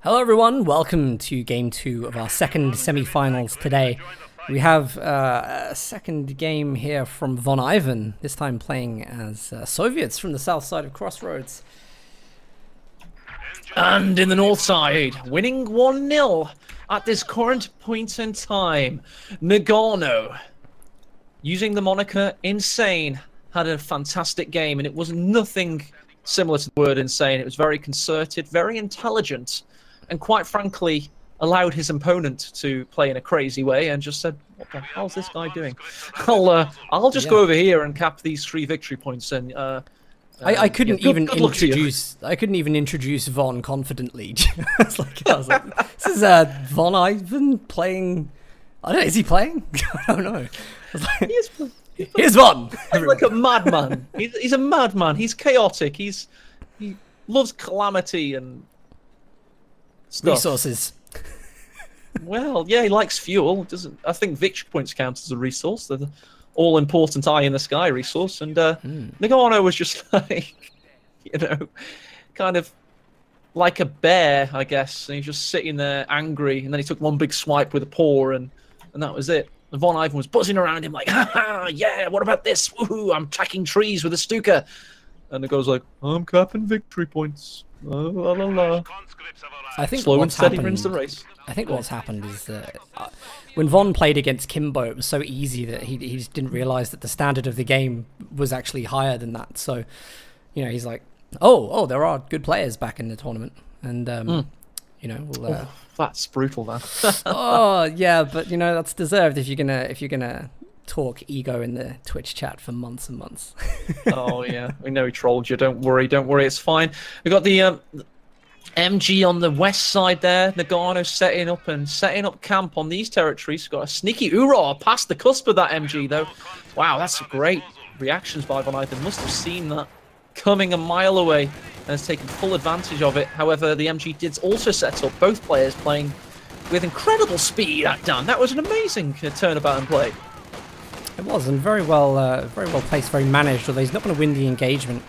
Hello everyone, welcome to game 2 of our second semi-finals today. We have a second game here from Von Ivan, this time playing as Soviets from the south side of Crossroads. And in the north side, winning 1-0 at this current point in time, Nagano, using the moniker Insane, had a fantastic game, and it was nothing similar to the word insane. It was very concerted, very intelligent, and quite frankly, allowed his opponent to play in a crazy way and just said, what the hell's this guy doing? I'll just go over here and cap these 3 victory points. And I couldn't even introduce Von confidently. I was like, this is Von Ivan playing. I don't know, is he playing? I don't know. Like, here's Von. He's like a madman. He's a madman. He's chaotic. He loves calamity and stuff. Resources. Well, yeah, he likes fuel. I think victory points count as a resource. They're the all-important eye in the sky resource. And Nagano was just like, kind of like a bear, I guess. And he's just sitting there angry. And then he took one big swipe with a paw, and that was it. And Von Ivan was buzzing around him like, ha, yeah, what about this? Woohoo, I'm tracking trees with a Stuka. And Nagano's like, I'm capping victory points. La, la, la. I think slow and steady wins the race. I think what's happened is that when Von played against Kimbo, it was so easy that he just didn't realize that the standard of the game was actually higher than that. So, he's like, oh, there are good players back in the tournament, and we'll. That's brutal, man. Oh yeah, but that's deserved if you're gonna talk ego in the Twitch chat for months and months. Oh yeah, we know he trolled you. Don't worry, it's fine. We got the MG on the west side there. Nagano setting up camp on these territories. Got a sneaky Uro past the cusp of that MG though. Wow, that's great reactions by Von Ivan. Must have seen that coming a mile away and has taken full advantage of it. However, the MG did also set up, both players playing with incredible speed at Dan. That was an amazing turnabout and play. It was, and very well placed, very managed, although he's not going to win the engagement.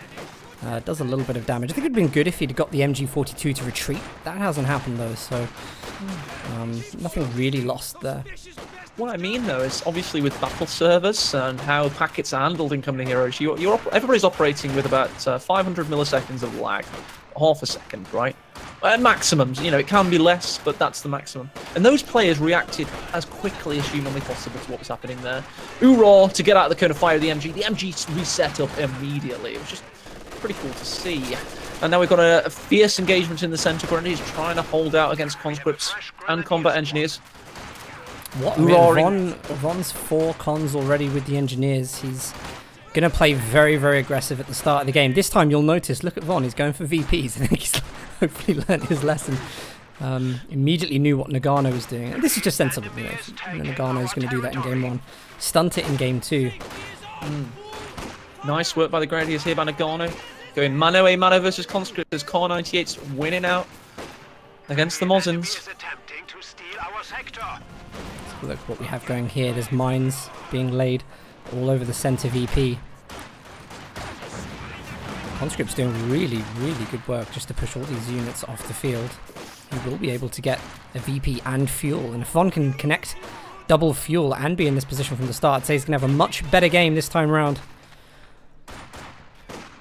Does a little bit of damage. I think it would have been good if he'd got the MG42 to retreat. That hasn't happened though, so nothing really lost there. What I mean though is obviously with battle servers and how packets are handled in Company Heroes, everybody's operating with about 500 milliseconds of lag, half a second, right? Maximums, it can be less, but that's the maximum. And those players reacted as quickly as humanly possible to what was happening there. Uro to get out of the cone of fire of the MG. The MG reset up immediately. It was just pretty cool to see. And now we've got a fierce engagement in the center. Currently, he's trying to hold out against conscripts and combat engineers. What? Von's 4 cons already with the engineers. He's going to play very, very aggressive at the start of the game. This time, you'll notice, look at Von. He's going for VPs. I think he's hopefully learned his lesson. Immediately knew what Nagano was doing. And this is just sensible. Nagano is going to do that in game 1. Stunt it in game 2. Nice work by the Grenadiers here by Nagano. Going mano a mano versus conscripts as Car 98's winning out against the Mozins. Look what we have going here. There's mines being laid all over the center VP. Conscript's doing really, really good work just to push all these units off the field. He will be able to get a VP and fuel. And if Von can connect double fuel and be in this position from the start, I'd say he's going to have a much better game this time around.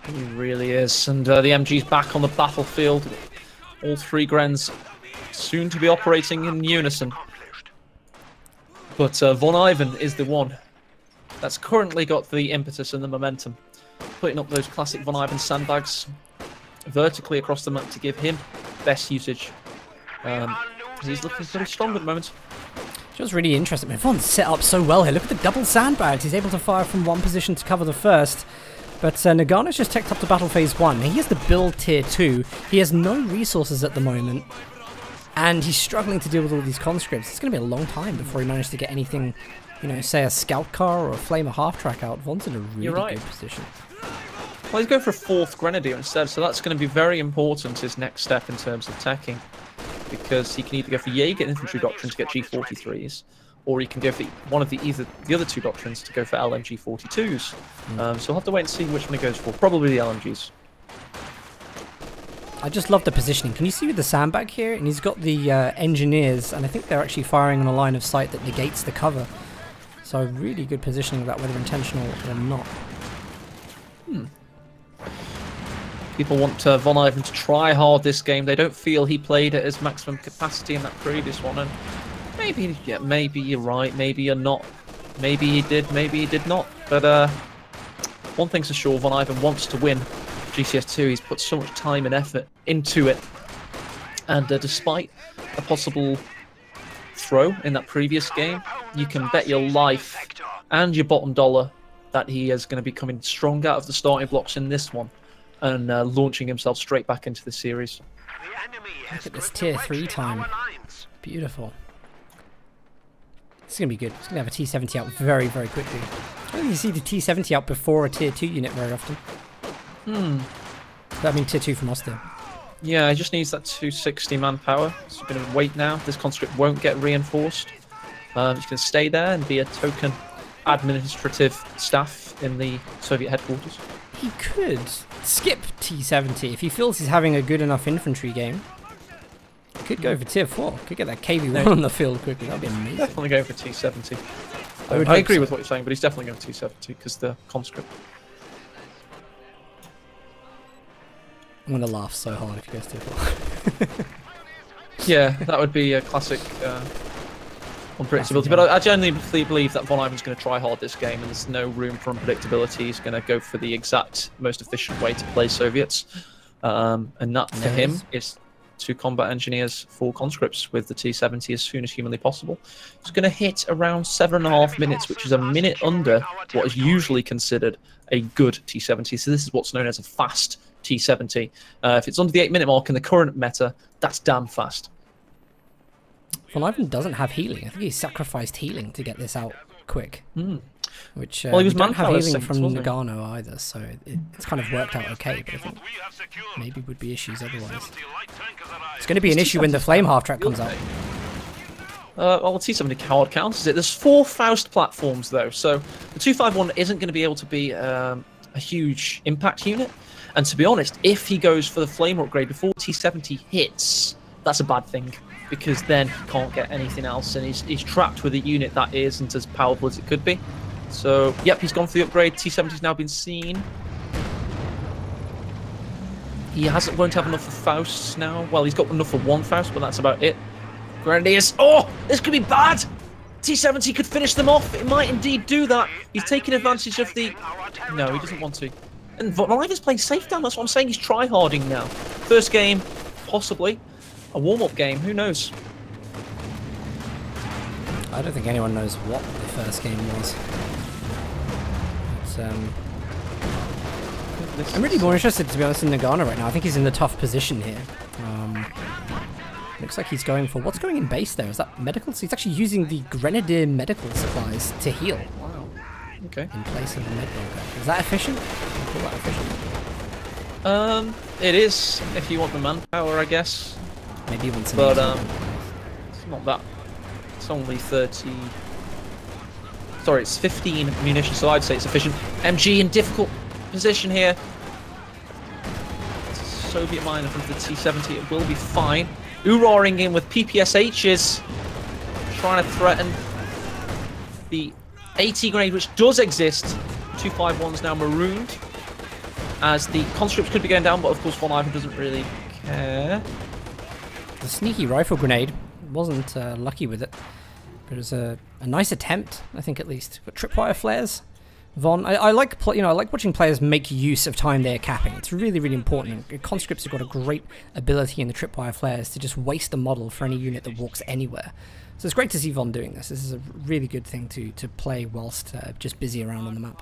He really is. And the MG's back on the battlefield. All 3 Grens soon to be operating in unison. But Von Ivan is the one that's currently got the impetus and the momentum. Putting up those classic Von Ivan sandbags vertically across the map to give him best usage. He's looking pretty strong at the moment. Just really interesting. Von's set up so well here. Look at the double sandbags. He's able to fire from one position to cover the first. But Nagano's just teched up to battle phase 1. He has the build tier 2. He has no resources at the moment. And he's struggling to deal with all these conscripts. It's going to be a long time before he manages to get anything, say a scout car or a flamer half-track out. Von's in a really good position. Well, he's going for a 4th Grenadier instead, so that's going to be very important, his next step in terms of teching. Because he can either go for Jaeger Infantry Doctrine to get G43s, or he can go for one of either the other 2 doctrines to go for LMG42s. So we'll have to wait and see which one he goes for. Probably the LMGs. I just love the positioning. Can you see with the sandbag here? And he's got the engineers, and I think they're actually firing on a line of sight that negates the cover. So really good positioning of that, whether intentional or not. People want Von Ivan to try hard this game. They don't feel he played at his maximum capacity in that previous one. And maybe, yeah, maybe you're right. Maybe you're not. Maybe he did. Maybe he did not. But one thing's for sure, Von Ivan wants to win GCS2. He's put so much time and effort into it. And despite a possible throw in that previous game, you can bet your life and your bottom dollar that he is going to be coming strong out of the starting blocks in this one and launching himself straight back into the series. Look at this tier 3 time. Beautiful. It's going to be good. It's going to have a T70 out very, very quickly. I don't think you see the T70 out before a tier 2 unit very often. I mean tier 2 from Austin. Yeah, he just needs that 260 manpower. So you're going to wait now. This conscript won't get reinforced. He's going to stay there and be a token administrative staff in the Soviet headquarters. He could skip T70 if he feels he's having a good enough infantry game. He could go for tier 4. Could get that KV1 on the field quickly. That'd be amazing. Definitely go for T70. I agree with what you're saying, but he's definitely going to T70 because the conscript. I'm going to laugh so hard if he goes tier 4. Yeah, that would be a classic unpredictability. But I genuinely believe that Von Ivan's going to try hard this game, and there's no room for unpredictability. He's going to go for the exact most efficient way to play Soviets. And that, for him, is to combat engineers for conscripts with the T70 as soon as humanly possible. It's going to hit around 7.5 minutes, which is a minute under what is usually considered a good T70. So this is what's known as a fast T70. If it's under the 8-minute mark in the current meta, that's damn fast. Von Ivan doesn't have healing. I think he sacrificed healing to get this out quick. Which well, he was don't have healing sinks, from wasn't he? Nagano either, so it's kind of worked out okay, but I think maybe would be issues otherwise. It's going to be an issue when the flame half track comes out. Well, the T70 hard counters it. There's 4 Faust platforms, though, so the 251 isn't going to be able to be a huge impact unit. And to be honest, if he goes for the flame upgrade before T70 hits, that's a bad thing, because then he can't get anything else, and he's trapped with a unit that isn't as powerful as it could be. So, yep, he's gone for the upgrade. T70's now been seen. He won't have enough for Fausts now. Well, he's got enough for 1 Faust, but that's about it. Grenadiers. Oh, this could be bad. T70 could finish them off. It might indeed do that. He's taking advantage of the... No, he doesn't want to. And Von Ivan's playing safe down. That's what I'm saying. He's try-harding now. First game, possibly. A warm-up game. Who knows? I don't think anyone knows what the first game was. I'm really more interested, to be honest, in Nagano right now. I think he's in the tough position here. Looks like he's going for... What's going in base there? Is that medical? So he's actually using the Grenadier medical supplies to heal. Wow. Okay. In place of the med bunker. Is that efficient? I call that efficient. It is, if you want the manpower, I guess. Maybe you want some... But, it's not that... It's only 30... Sorry, it's 15 munitions, so I'd say it's efficient. MG in difficult position here. Soviet miner from the T70, it will be fine. Uraring in with PPSHs, trying to threaten the AT grenade, which does exist. 251's now marooned, as the conscripts could be going down, but of course Von Ivan doesn't really care. The sneaky rifle grenade wasn't lucky with it. But it was a nice attempt, I think, at least. But tripwire flares, Von. I like watching players make use of time they're capping. It's really, really important. Conscripts have got a great ability in the tripwire flares to just waste a model for any unit that walks anywhere. So it's great to see Von doing this. This is a really good thing to play whilst just busy around on the map.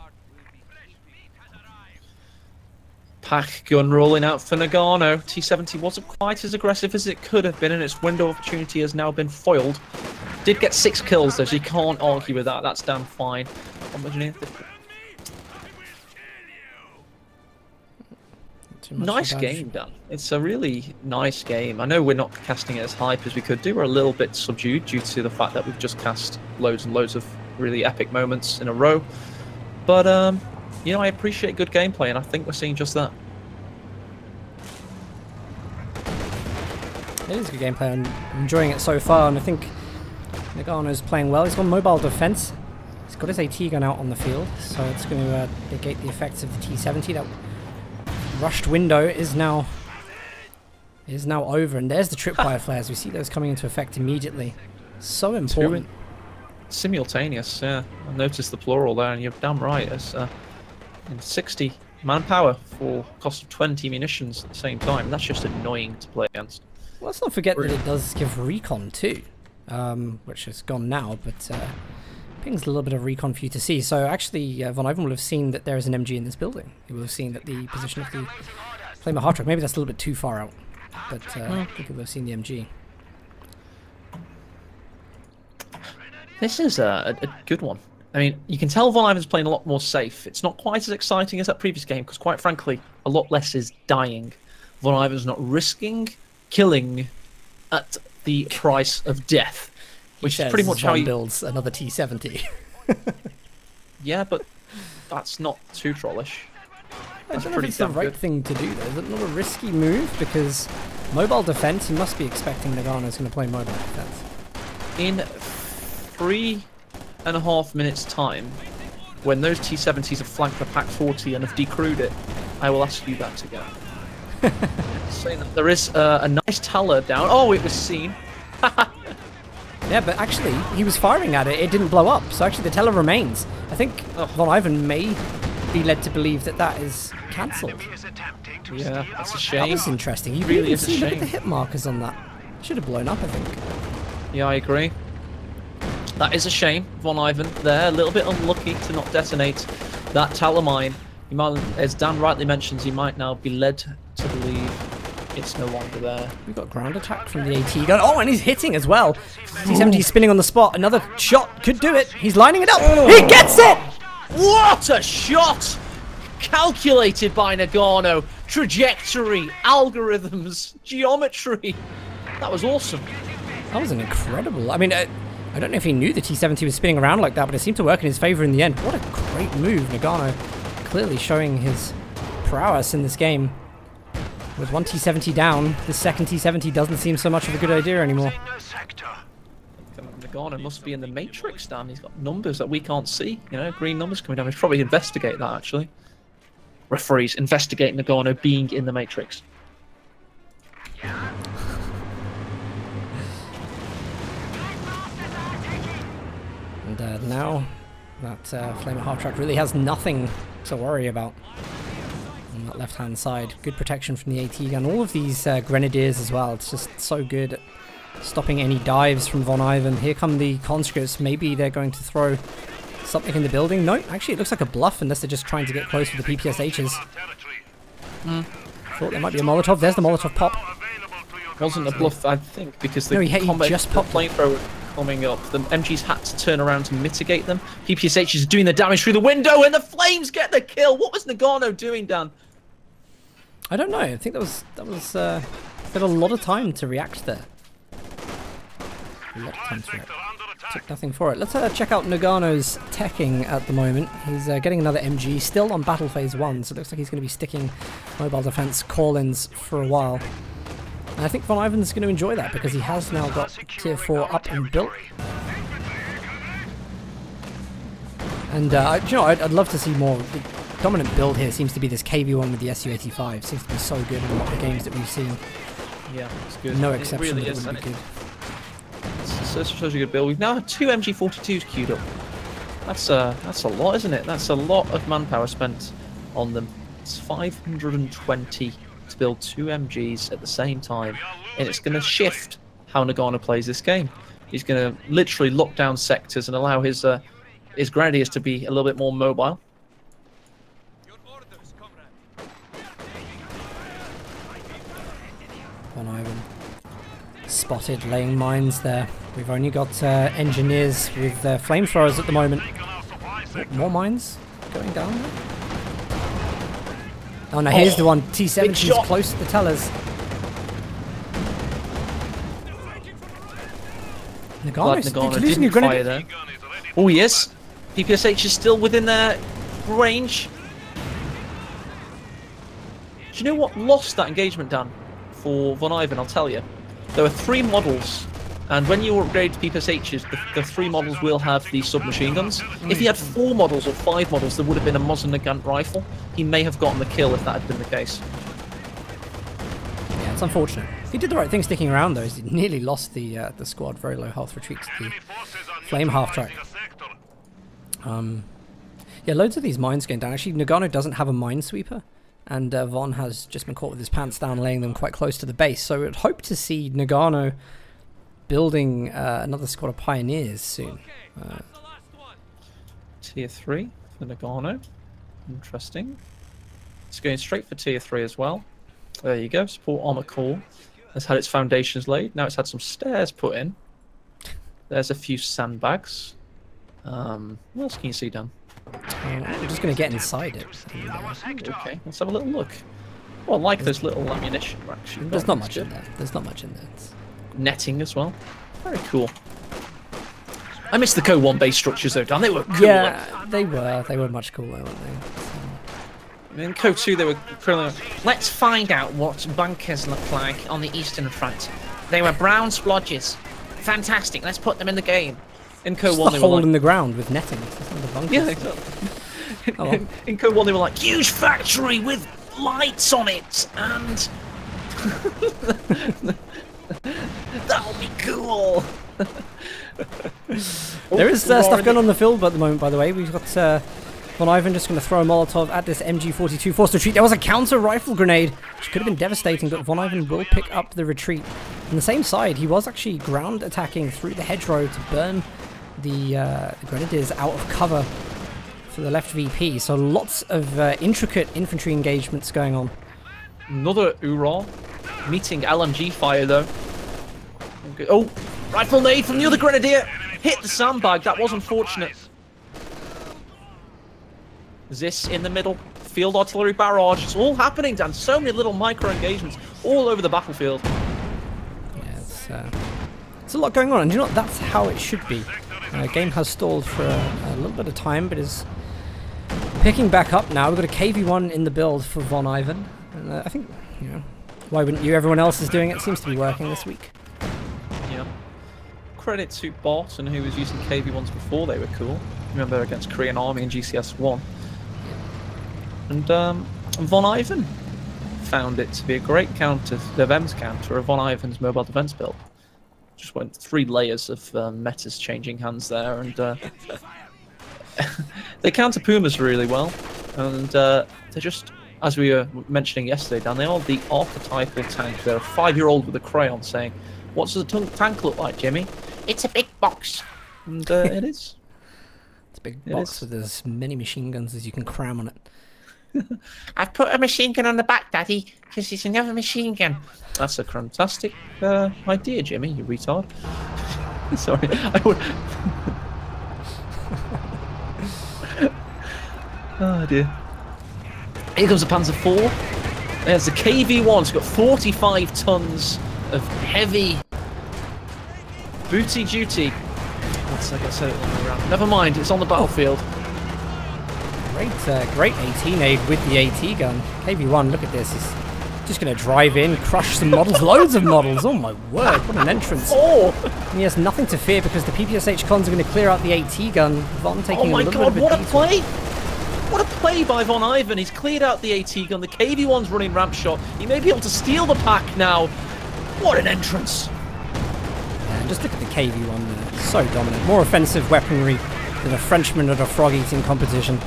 Pack gun rolling out for Nagano. T70 wasn't quite as aggressive as it could have been, and its window of opportunity has now been foiled. Did get 6 kills though, so you can't argue with that. That's damn fine. Nice game, Dan. It's a really nice game. I know we're not casting it as hype as we could do. We're a little bit subdued due to the fact that we've just cast loads and loads of really epic moments in a row. But, you know, I appreciate good gameplay, and I think we're seeing just that. It is good gameplay. I'm enjoying it so far, and I think Nagano's playing well. He's got mobile defense. He's got his AT gun out on the field, so it's going to negate the effects of the T-70. That rushed window is now over, and there's the tripwire flares. We see those coming into effect immediately. So important. Simultaneous, yeah. I noticed the plural there, and you're damn right. It's in 60 manpower for cost of 20 munitions at the same time. That's just annoying to play against. Well, let's not forget that it does give recon too, which is gone now, but pings a little bit of recon for you to see. So actually, Von Ivan will have seen that there is an MG in this building. He will have seen that the position of the Flamer hard truck. Maybe that's a little bit too far out, but I think he will have seen the MG. This is a good one. I mean, you can tell Von Ivan's playing a lot more safe. It's not quite as exciting as that previous game, because quite frankly, a lot less is dying. Von Ivan's not risking killing at the price of death, which is pretty much how he builds another T-70. Yeah, but that's not too trollish. I don't know if it's the right thing to do, though. Is it not a risky move? Because mobile defense, you must be expecting Nagano's going to play mobile defense. In 3.5 minutes time, when those T-70s have flanked the Pak-40 and have decrewed it, I will ask you that again. Saying that there is a nice Taller down. Oh, it was seen. Yeah, but actually, he was firing at it. It didn't blow up. So actually, the Teller remains. I think Von Ivan may be led to believe that that is cancelled. Yeah, that's a shame. That was interesting. You really see, look at the hit markers on that. Should have blown up, I think. Yeah, I agree. That is a shame. Von Ivan there, a little bit unlucky to not detonate that Taller mine. He might, as Dan rightly mentions, he might now be led to believe it's no longer there. We've got ground attack from the AT gun. Oh, and he's hitting as well. T-70 spinning on the spot. Another shot could do it. He's lining it up. He gets it! What a shot! Calculated by Nagano. Trajectory, algorithms, geometry. That was awesome. That was an incredible... I mean, I don't know if he knew the T-70 was spinning around like that, but it seemed to work in his favor in the end. What a great move. Nagano clearly showing his prowess in this game. With one T-70 down, the second T-70 doesn't seem so much of a good idea anymore. Nagano must be in the Matrix, Dan. He's got numbers that we can't see. You know, green numbers coming down. We should probably investigate that, actually. Referees, investigate Nagano being in the Matrix. And now that Flamer hard track really has nothing to worry about on that left-hand side. Good protection from the AT gun. All of these grenadiers as well. It's just so good at stopping any dives from Von Ivan. Here come the conscripts. Maybe they're going to throw something in the building. No, actually it looks like a bluff unless they're just trying to get close with the PPSHs. Thought there might be a Molotov. There's the Molotov pop. Wasn't a bluff, I think, because the he just popped flamethrower coming up. The MGs had to turn around to mitigate them. PPSHs are doing the damage through the window, and the flames get the kill. What was Nagano doing, Dan? I don't know. I think that was had a lot of time to react there. A lot of time to react. Took nothing for it. Let's check out Nagano's teching at the moment. He's getting another MG, still on battle phase 1, so it looks like he's going to be sticking mobile defense call-ins for a while. And I think Von Ivan's going to enjoy that because he has now got tier 4 up and built. And you know, I'd love to see more. The dominant build here seems to be this KV1 with the Su-85. Seems to be so good in a lot of the games that we've seen. Yeah, it's good. No exception really that it would be good. It's such a good build. We've now had 2 MG42s queued up. That's a lot, isn't it? That's a lot of manpower spent on them. It's 520 to build 2 MGs at the same time, and it's going to shift how Nagano plays this game. He's going to literally lock down sectors and allow his grenadiers to be a little bit more mobile. Von Ivan spotted laying mines there. We've only got engineers with flamethrowers at the moment. More mines going down there? Oh no, here's the one. T-70 is close to the tellers. Nagano losing a grenade there. Oh, he is. PPSH is still within their range. Do you know what lost that engagement, Dan, for Von Ivan? I'll tell you. There are 3 models, and when you upgrade PPSHs, the 3 models will have the submachine guns. If he had 4 models or 5 models, there would have been a Mosin Nagant rifle. He may have gotten the kill if that had been the case. Yeah, it's unfortunate. He did the right thing sticking around though. He nearly lost the squad. Very low health retreat to the flame half track. Yeah, loads of these mines going down. Actually, Nagano doesn't have a minesweeper, and Von has just been caught with his pants down, laying them quite close to the base. So we'd hope to see Nagano building another squad of pioneers soon. Tier 3 for Nagano. Interesting. It's going straight for Tier 3 as well. There you go. Support armor core has had its foundations laid. Now it's had some stairs put in. There's a few sandbags. What else can you see, Dan? I'm just going to get inside it. Okay, let's have a little look. Oh, I like those little ammunition racks. There's not much in there. There's not much in there. It's... netting as well. Very cool. I miss the Co-1 base structures though, Dan. They were cool. Yeah, they were. They were much cooler, weren't they? In Co-2 they were cool. Let's find out what bunkers look like on the eastern front. They were brown splodges. Fantastic. Let's put them in the game. In Co-1 they were hole in the ground with netting. Yeah, exactly. In Co-1 they were like, huge factory with lights on it, and that'll be cool. There is stuff going on the field at the moment, by the way. We've got Von Ivan just going to throw a Molotov at this MG42 forced retreat. There was a counter rifle grenade, which could have been devastating, but Von Ivan will pick up the retreat. On the same side, he was actually ground attacking through the hedgerow to burn the Grenadiers out of cover for the left VP. So lots of intricate infantry engagements going on. Another Ura meeting LMG fire though. Okay. Oh, rifle nade from the other Grenadier. Hit the sandbag. That was unfortunate. This in the middle. Field artillery barrage. It's all happening, Dan. So many little micro engagements all over the battlefield. Yeah, it's a lot going on, and you know what? That's how it should be. Game has stalled for a little bit of time, but is picking back up now. We've got a KV-1 in the build for Von Ivan. And I think, you know, why wouldn't you? Everyone else is doing it. Seems to be working this week. Yeah. Credit to Bo3, who was using KV-1s before they were cool. Remember, against Korean Army and GCS2. And Von Ivan found it to be a great counter, the VEMS counter of Von Ivan's mobile defense build. Just went 3 layers of metas changing hands there, and they counter Pumas really well. And they're just, as we were mentioning yesterday, Dan, they are the archetypal tank. They're a 5-year-old with a crayon saying, "What does a tank look like, Jimmy?" "It's a big box." And it is. It's a big box with as many machine guns as you can cram on it. "I've put a machine gun on the back, Daddy, because it's another machine gun." That's a fantastic idea, Jimmy, you retard. Sorry, I would... Oh dear. Here comes the Panzer IV. There's the KV-1. It's got 45 tons of heavy booty duty. That's, like I said, it on the round. Never mind, it's on the battlefield. Great AT nade with the AT gun. KV-1, look at this. He's just going to drive in, crush some models, loads of models. Oh my word, what an entrance. And he has nothing to fear because the PPSH cons are going to clear out the AT gun. Von taking a little bit of a what a play! What a play by Von Ivan. He's cleared out the AT gun. The KV-1's running ramp shot. He may be able to steal the pack now. What an entrance. Yeah, just look at the KV-1 there. So dominant. More offensive weaponry than a Frenchman at a frog-eating competition.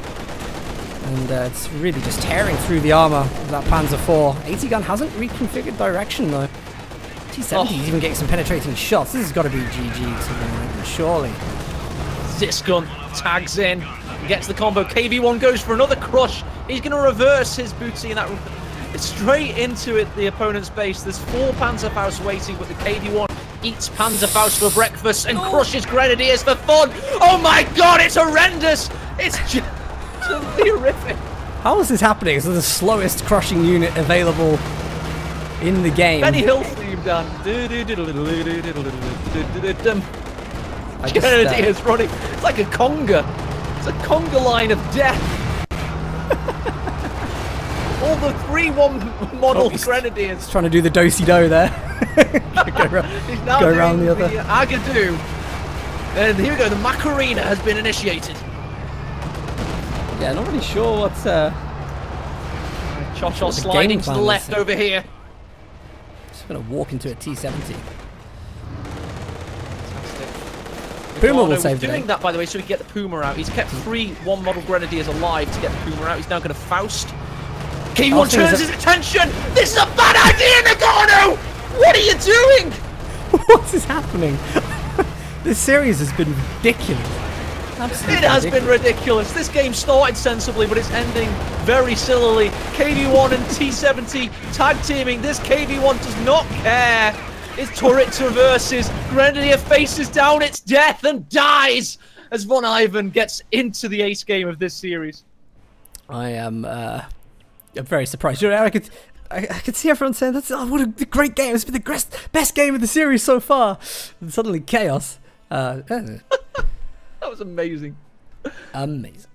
And it's really just tearing through the armor of that Panzer IV. AT gun hasn't reconfigured direction though. T-70's even getting some penetrating shots. This has got to be GG to them, surely. This gun tags in, gets the combo. KV-1 goes for another crush. He's going to reverse his booty in that. It's straight into it, the opponent's base. There's 4 Panzerfaust waiting, but the KV-1 eats Panzerfaust for breakfast and crushes Grenadiers for fun. Oh my god, it's horrendous! It's just horrific. How is this happening? It's the slowest crushing unit available in the game. Benny Hill theme, Dan. Grenadiers running. It's like a conga. It's a conga line of death. all the 3-1 model grenadiers. He's trying to do the do-si-do there. go around the other. Agadoo. And here we go, the Macarena has been initiated. Yeah, not really sure what's... Cho-Cho sliding to the left over here. Just going to walk into a T-70. Puma will save doing that, by the way, so he can get the Puma out. He's kept 3 1-model grenadiers alive to get the Puma out. He's now going to Faust. KV1 turns his attention! This is a bad idea, Nagano! What are you doing? What is happening? This series has been ridiculous. Absolutely it has been ridiculous. This game started sensibly, but it's ending very sillily. KV1 and T70 tag teaming. This KV1 does not care. His turret traverses. Grenadier faces down its death and dies as Von Ivan gets into the ace game of this series. I am very surprised. You know, I could see everyone saying, "That's what a great game! It's been the best game of the series so far." And suddenly chaos. That was amazing. Amazing.